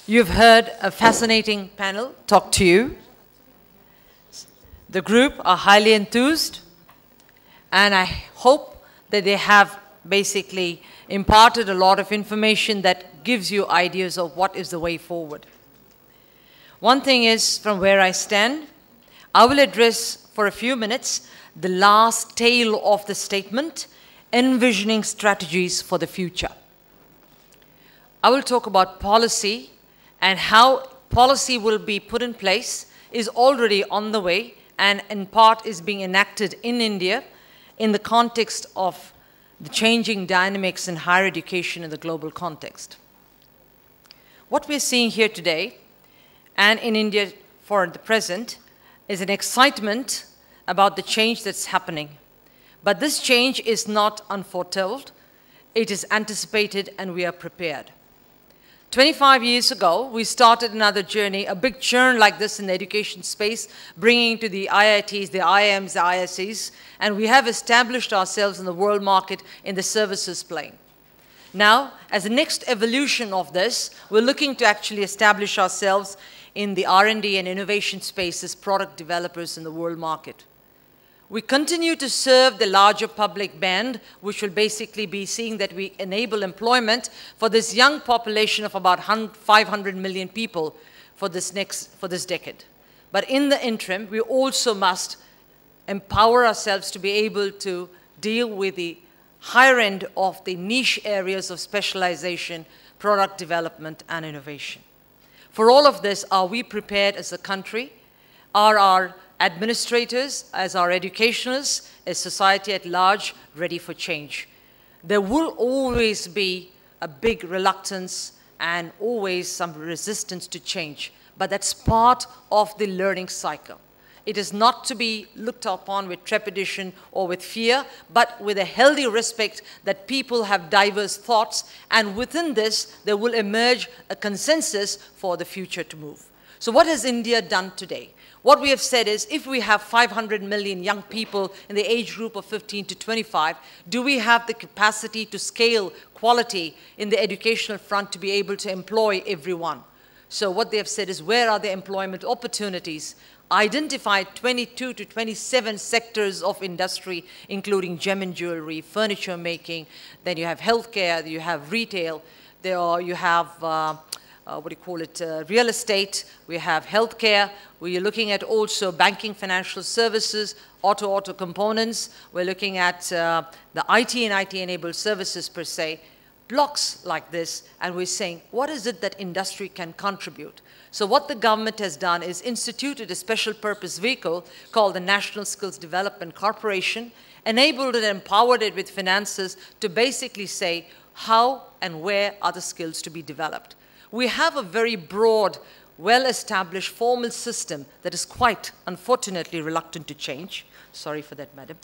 You've heard a fascinating panel talk to you. The group are highly enthused, and I hope that they have basically imparted a lot of information that gives you ideas of what is the way forward. One thing is, from where I stand, I will address for a few minutes the last tail of the statement, envisioning strategies for the future. I will talk about policy and how policy will be put in place, is already on the way, and in part is being enacted in India in the context of the changing dynamics in higher education in the global context. What we're seeing here today, and in India for the present, is an excitement about the change that's happening. But this change is not unforetold. It is anticipated, and we are prepared. 25 years ago, we started another journey, a big churn like this in the education space, bringing to the IITs, the IIMs, the ISCs, and we have established ourselves in the world market in the services plane. Now, as the next evolution of this, we're looking to actually establish ourselves in the R&D and innovation space as product developers in the world market. We continue to serve the larger public band, which will basically be seeing that we enable employment for this young population of about 500 million people for this decade. But in the interim, we also must empower ourselves to be able to deal with the higher end of the niche areas of specialization, product development, and innovation. For all of this, are we prepared as a country? Are our administrators, as our educationalists, as society at large, ready for change? There will always be a big reluctance and always some resistance to change, but that's part of the learning cycle. It is not to be looked upon with trepidation or with fear, but with a healthy respect that people have diverse thoughts, and within this, there will emerge a consensus for the future to move. So what has India done today? What we have said is, if we have 500 million young people in the age group of 15 to 25, do we have the capacity to scale quality in the educational front to be able to employ everyone? So what they have said is, where are the employment opportunities? Identified 22 to 27 sectors of industry, including gem and jewelry, furniture making, then you have healthcare, you have retail, you have real estate, we have healthcare, we are looking at also banking, financial services, auto components, we're looking at the IT and IT-enabled services per se, blocks like this, and we're saying, what is it that industry can contribute? So what the government has done is instituted a special purpose vehicle called the National Skills Development Corporation, enabled and empowered it with finances to basically say how and where are the skills to be developed. We have a very broad, well-established formal system that is quite, unfortunately, reluctant to change. Sorry for that, madam.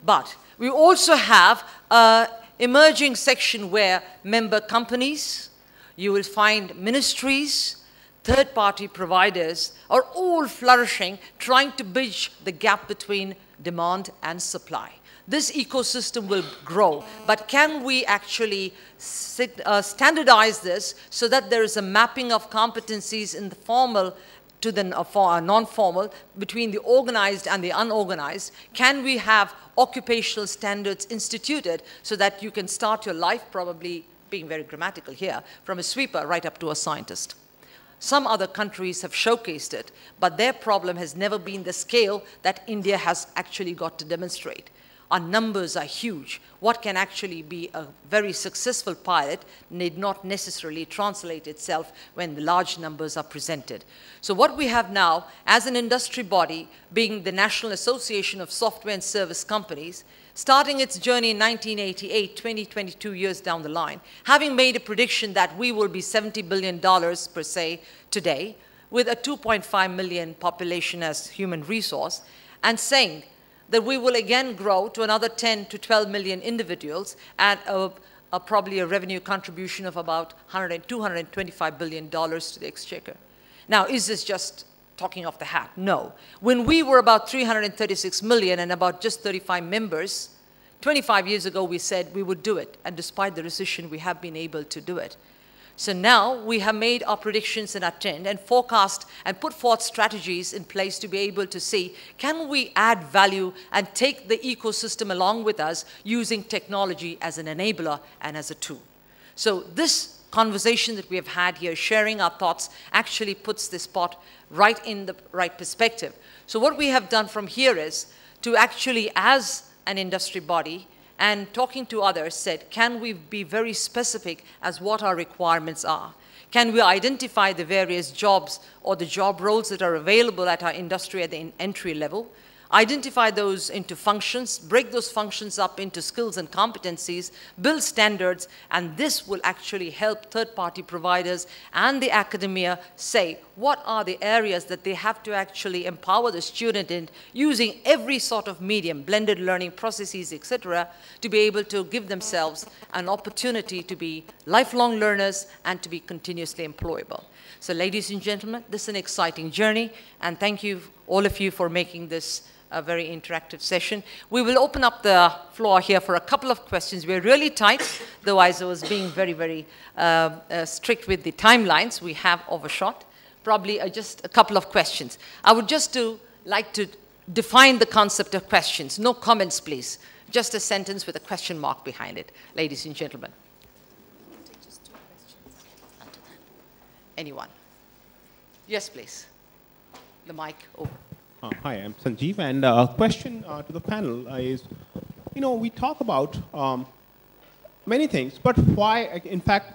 But we also have an emerging section where member companies, you will find ministries, third-party providers are all flourishing, trying to bridge the gap between demand and supply. This ecosystem will grow, but can we actually standardize this so that there is a mapping of competencies in the formal to the non-formal, between the organized and the unorganized? Can we have occupational standards instituted so that you can start your life, probably being very grammatical here, from a sweeper right up to a scientist? Some other countries have showcased it, but their problem has never been the scale that India has actually got to demonstrate. Our numbers are huge. What can actually be a very successful pilot need not necessarily translate itself when the large numbers are presented. So what we have now, as an industry body, being the National Association of Software and Service Companies, starting its journey in 1988, 22 years down the line, having made a prediction that we will be $70 billion per se today, with a 2.5 million population as human resource, and saying that we will again grow to another 10 to 12 million individuals at probably a revenue contribution of about $225 billion to the exchequer. Now, is this just talking off the hat? No. When we were about 336 million and about just 35 members, 25 years ago we said we would do it, and despite the recession we have been able to do it. So now we have made our predictions and our trend and forecast and put forth strategies in place to be able to see, can we add value and take the ecosystem along with us using technology as an enabler and as a tool. So this conversation that we have had here, sharing our thoughts, actually puts this spot right in the right perspective. So what we have done from here is to actually, as an industry body, and talking to others, said, can we be very specific as what our requirements are? Can we identify the various jobs or the job roles that are available at our industry at the entry level? Identify those into functions, break those functions up into skills and competencies, build standards, and this will actually help third-party providers and the academia say what are the areas that they have to actually empower the student in using every sort of medium, blended learning processes, etc., to be able to give themselves an opportunity to be lifelong learners and to be continuously employable. So ladies and gentlemen, this is an exciting journey, and thank you, all of you, for making this a very interactive session. We will open up the floor here for a couple of questions. We're really tight, though I was being very, very strict with the timelines. We have overshot. Probably just a couple of questions. I would just like to define the concept of questions. No comments, please. Just a sentence with a question mark behind it, ladies and gentlemen. Take just 2 questions. Anyone? Yes, please. The mic over. Hi, I'm Sanjeev, and a question to the panel is, we talk about many things, but why, in fact,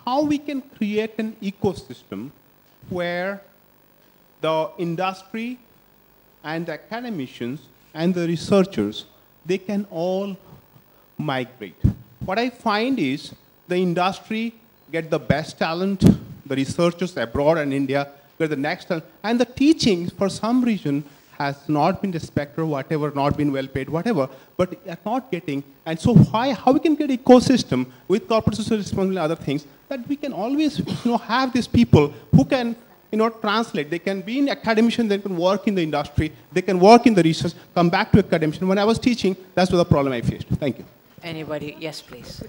how we can create an ecosystem where the industry and the academicians and the researchers, they can all migrate. What I find is the industry get the best talent, the researchers abroad and India, the next time, and the teaching for some reason has not been respected, whatever, not been well paid, whatever, but are not getting. And so how we can get ecosystem with corporate social responsibility and other things that we can always have these people who can translate. They can be in academician, they can work in the industry, they can work in the research, come back to academician. When I was teaching, that's what the problem I faced. Thank you. Anybody? Yes, please.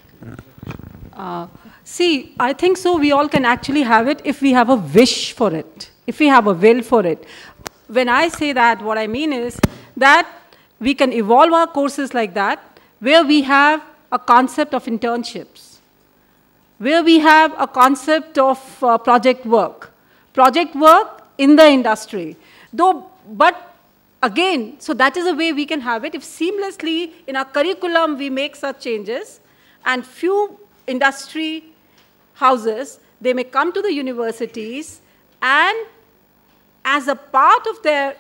See, I think so we all can actually have it if we have a wish for it, if we have a will for it. When I say that, what I mean is that we can evolve our courses like that, where we have a concept of internships, where we have a concept of project work in the industry. But again, so that is a way we can have it. If seamlessly in our curriculum we make such changes, and few industry houses, they may come to the universities and as a part of their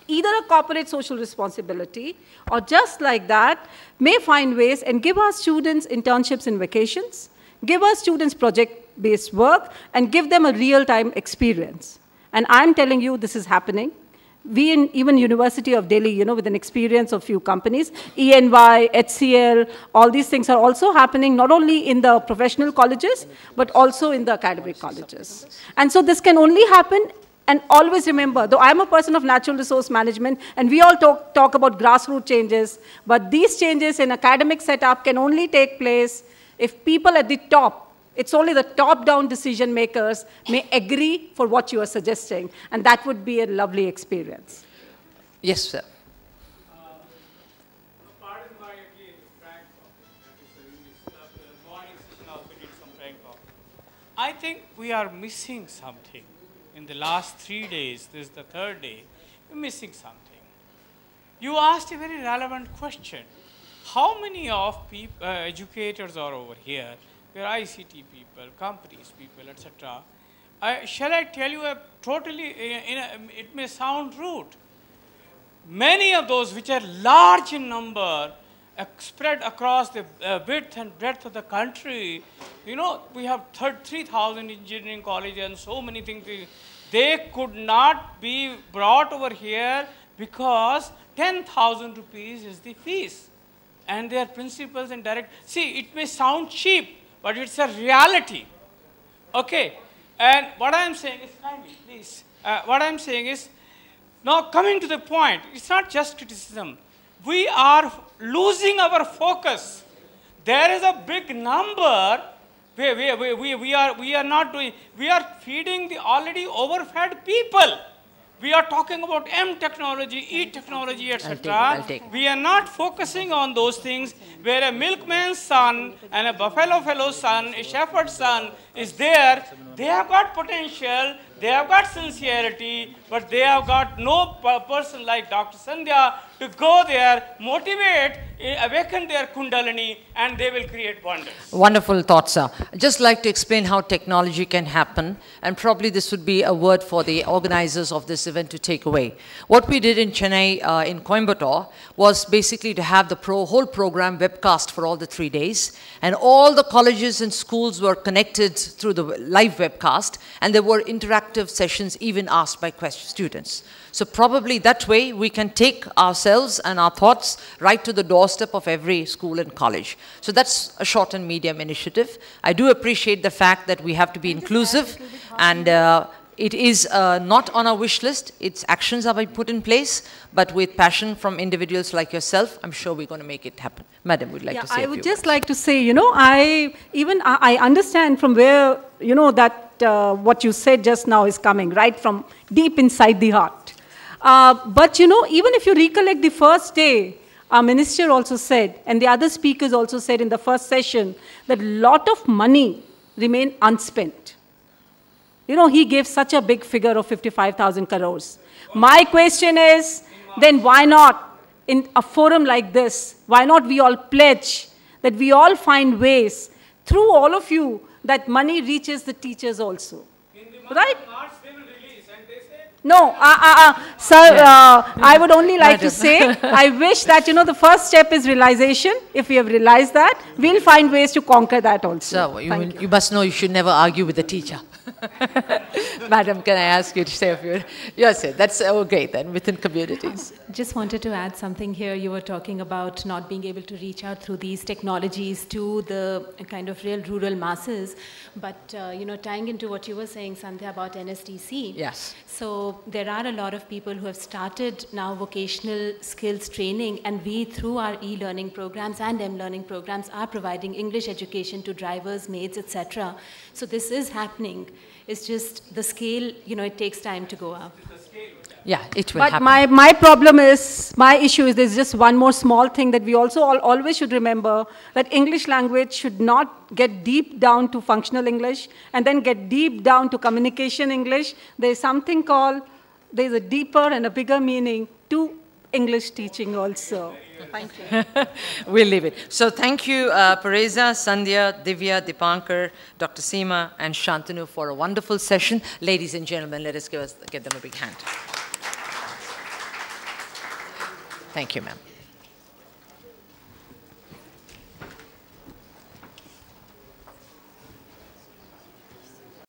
either a corporate social responsibility or just like that, may find ways and give our students internships in vacations, give our students project-based work, and give them a real-time experience. And I'm telling you, this is happening. We in even University of Delhi, with an experience of few companies, ENY, HCL, all these things are also happening not only in the professional colleges, but also in the academic colleges. And so this can only happen, and always remember, though I'm a person of natural resource management, and we all talk about grassroots changes, but these changes in academic setup can only take place if people at the top, it's only the top-down decision makers may agree for what you are suggesting, and that would be a lovely experience. Yes, sir. Pardon my again frank talk. Morning session also did some frank talk. I think we are missing something. In the last 3 days, this is the 3rd day, we're missing something. You asked a very relevant question. How many of educators are over here? We're ICT people, companies people, etc. Shall I tell you it may sound rude. Many of those which are large in number, spread across the width and breadth of the country, we have 3,000 engineering colleges and so many things. They could not be brought over here because 10,000 rupees is the fees. And their principals and direct, see, it may sound cheap, but it's a reality. Okay, and what I'm saying is, kindly, please, what I'm saying is, now coming to the point, it's not just criticism. We are losing our focus. There is a big number We are not doing, we are feeding the already overfed people. We are talking about M technology, E technology, etc. We are not focusing on those things where a milkman's son and a buffalo fellow's son, a shepherd's son is there. They have got potential, they have got sincerity, but they have got no person like Dr. Sandhya to go there, motivate, awaken their kundalini, and they will create wonders. Wonderful thoughts, sir. I'd just like to explain how technology can happen, and probably this would be a word for the organizers of this event to take away. What we did in Chennai, in Coimbatore, was basically to have the whole program webcast for all the 3 days, and all the colleges and schools were connected through the live webcast, and there were interactive sessions even asked by students. So probably that way we can take ourselves and our thoughts right to the doorstep of every school and college. So that's a short and medium initiative. I do appreciate the fact that we have to be inclusive, and it is not on our wish list. Its actions are being put in place, but with passion from individuals like yourself, I'm sure we're going to make it happen. Madam, would like to say a few I would just words. like to say, you know, I understand from where, you know, that what you said just now is coming, right from deep inside the heart. But, you know, even if you recollect the first day, our minister also said, and the other speakers also said in the first session, that a lot of money remain unspent. You know, he gave such a big figure of 55,000 crores. My question is, then why not, in a forum like this, why not we all pledge that we all find ways, through all of you, that money reaches the teachers also. Right? No, sir, I would only like to say, I wish that, you know, the first step is realization. If we have realized that, we'll find ways to conquer that also. So you must know you should never argue with the teacher. Madam, can I ask you to say a few? Yes, sir, that's okay then, within communities. Just wanted to add something here. You were talking about not being able to reach out through these technologies to the kind of real rural masses. But, you know, tying into what you were saying, Sandhya, about NSDC. Yes. So there are a lot of people who have started now vocational skills training, and we, through our e-learning programs and M-learning programs, are providing English education to drivers, maids, etc. So this is happening. It's just the scale, you know, it takes time to go up. Yeah, it will But happen. my problem is, my issue is there's just one more small thing that we also always should remember, that English language should not get deep down to functional English and then get deep down to communication English. There's something called, there's a deeper and a bigger meaning to English teaching also. Thank you. We'll leave it. So thank you, Pareza, Sandhya, Divya, Dipankar, Dr. Seema, and Shantanu for a wonderful session. Ladies and gentlemen, let us give them a big hand. Thank you, ma'am.